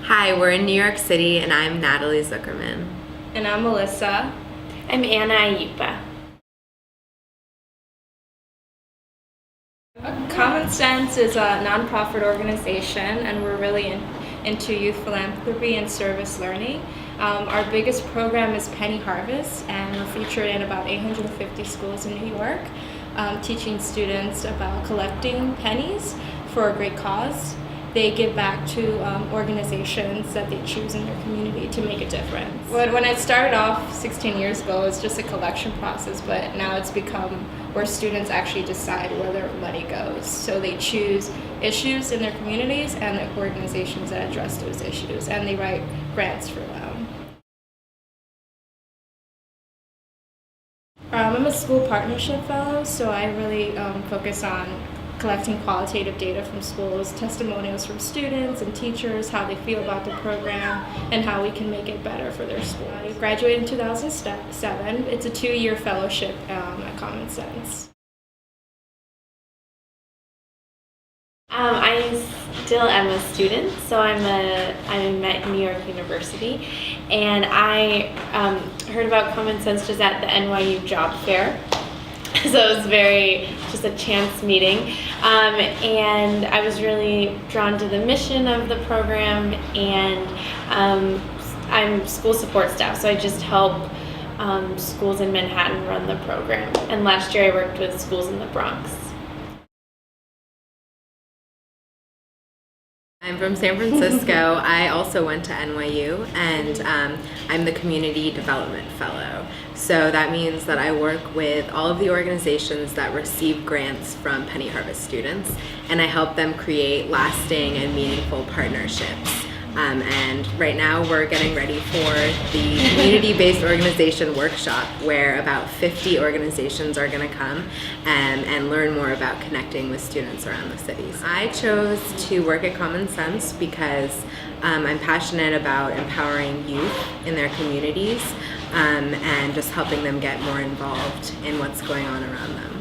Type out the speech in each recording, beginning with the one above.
Hi, we're in New York City and I'm Natalie Zuckerman. And I'm Melissa. I'm Anna Iuppa. Common Sense is a nonprofit organization, and we're really into youth philanthropy and service learning. Our biggest program is Penny Harvest, and we're featured in about 850 schools in New York, teaching students about collecting pennies for a great cause. They give back to organizations that they choose in their community to make a difference. When I started off 16 years ago, it was just a collection process, but now it's become where students actually decide where their money goes. So they choose issues in their communities and the organizations that address those issues, and they write grants for them. I'm a school partnership fellow, so I really focus on collecting qualitative data from schools, testimonials from students and teachers, how they feel about the program, and how we can make it better for their school. I graduated in 2007. It's a 2-year fellowship at Common Sense. I still am a student, so I'm at New York University, and I heard about Common Sense just at the NYU job fair. So it was just a chance meeting, and I was really drawn to the mission of the program, and I'm school support staff, so I just help schools in Manhattan run the program, and last year I worked with schools in the Bronx. I'm from San Francisco. I also went to NYU, and I'm the Community Development Fellow. So that means that I work with all of the organizations that receive grants from Penny Harvest students, and I help them create lasting and meaningful partnerships. And right now we're getting ready for the community-based organization workshop, where about 50 organizations are going to come and learn more about connecting with students around the cities. I chose to work at Common Sense because I'm passionate about empowering youth in their communities and just helping them get more involved in what's going on around them.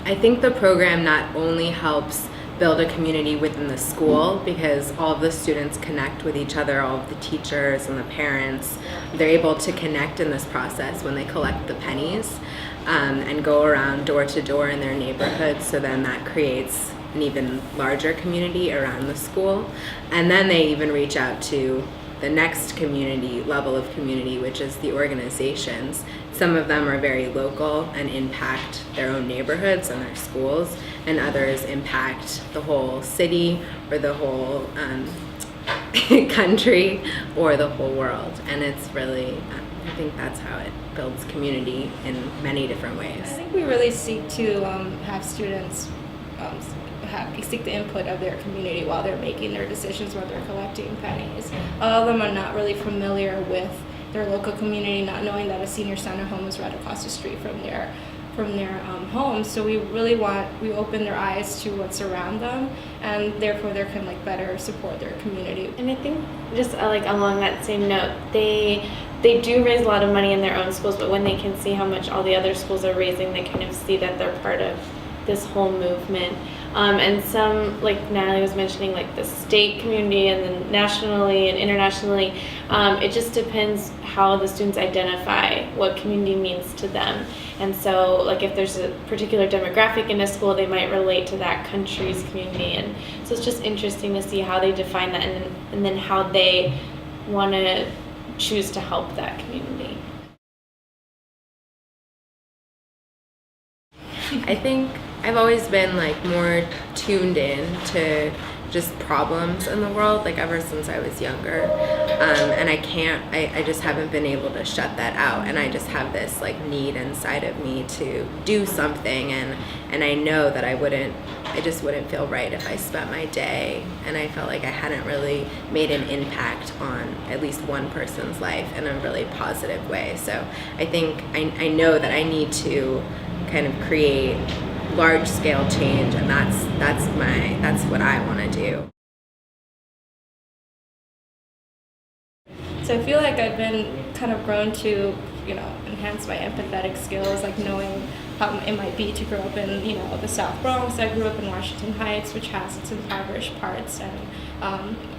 I think the program not only helps build a community within the school, because all of the students connect with each other, all of the teachers and the parents. They're able to connect in this process when they collect the pennies and go around door to door in their neighborhood, so then that creates an even larger community around the school. And then they even reach out to the next level of community, which is the organizations. Some of them are very local and impact their own neighborhoods and their schools, and others impact the whole city or the whole country or the whole world. And it's really, I think that's how it builds community in many different ways. I think we really seek to have students seek the input of their community while they're making their decisions, while they're collecting pennies. A lot of them are not really familiar with their local community, not knowing that a senior center home is right across the street from their home. So we open their eyes to what's around them, and therefore they can better support their community. And I think just along that same note, they do raise a lot of money in their own schools, but when they can see how much all the other schools are raising, they kind of see that they're part of this whole movement. And some, like Natalie was mentioning, the state community and then nationally and internationally, it just depends how the students identify what community means to them. And so if there's a particular demographic in a school, they might relate to that country's community. And so it's just interesting to see how they define that, and then how they want to choose to help that community. I think I've always been more tuned in to just problems in the world, ever since I was younger, and I just haven't been able to shut that out, and I just have this need inside of me to do something, and I know that I just wouldn't feel right if I spent my day and I felt like I hadn't really made an impact on at least one person's life in a really positive way. So I think I know that I need to kind of create large-scale change, and that's what I want to do. So I feel like I've been kind of grown to, enhance my empathetic skills, knowing it might be to grow up in, the South Bronx. I grew up in Washington Heights, which has its impoverished parts and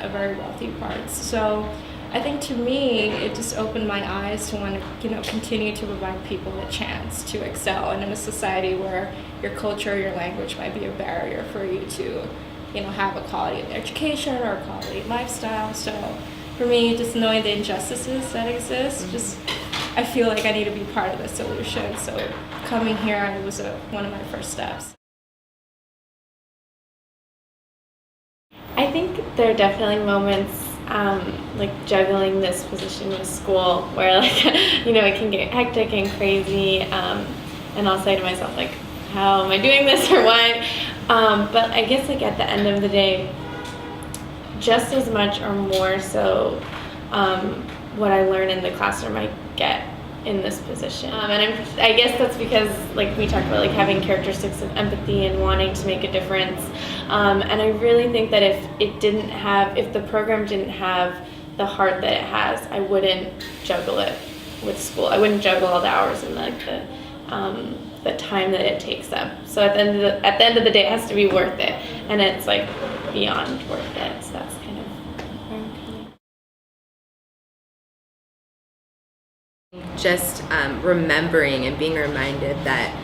a very wealthy parts. So I think to me, it just opened my eyes to want to, continue to provide people a chance to excel. And in a society where your culture, your language might be a barrier for you to, have a quality of education or a quality lifestyle. So for me, just knowing the injustices that exist, I feel like I need to be part of the solution. So coming here was one of my first steps. I think there are definitely moments like juggling this position with school where it can get hectic and crazy, and I'll say to myself how am I doing this or what? But I guess at the end of the day, just as much or more so what I learn in the classroom I get in this position. And I guess that's because we talked about having characteristics of empathy and wanting to make a difference. And I really think that if the program didn't have the heart that it has, I wouldn't juggle it with school. I wouldn't juggle all the hours and the time that it takes up. So at the end of the day, it has to be worth it, and it's beyond worth it. So that's kind of where I'm coming. Just remembering and being reminded that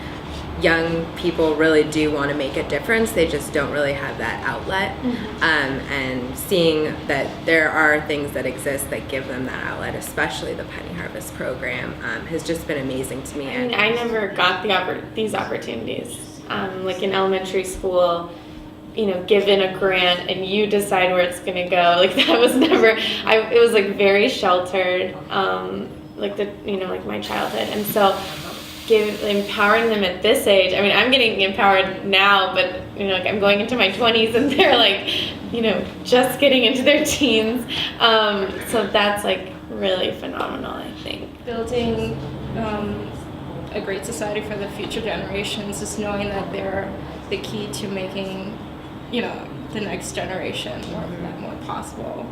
young people really do want to make a difference. They just don't really have that outlet. And seeing that there are things that exist that give them that outlet, especially the Penny Harvest program, has just been amazing to me. I never got these opportunities. In elementary school, given a grant and you decide where it's going to go. That was never, it was very sheltered, my childhood. And so empowering them at this age, I'm getting empowered now, but I'm going into my 20s and they're just getting into their teens. So that's really phenomenal, I think. Building a great society for the future generations is knowing that they're the key to making, the next generation more possible.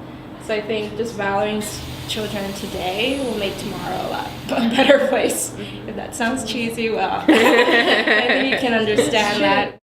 So I think just valuing children today will make tomorrow a better place. If that sounds cheesy, well, I think you can understand that.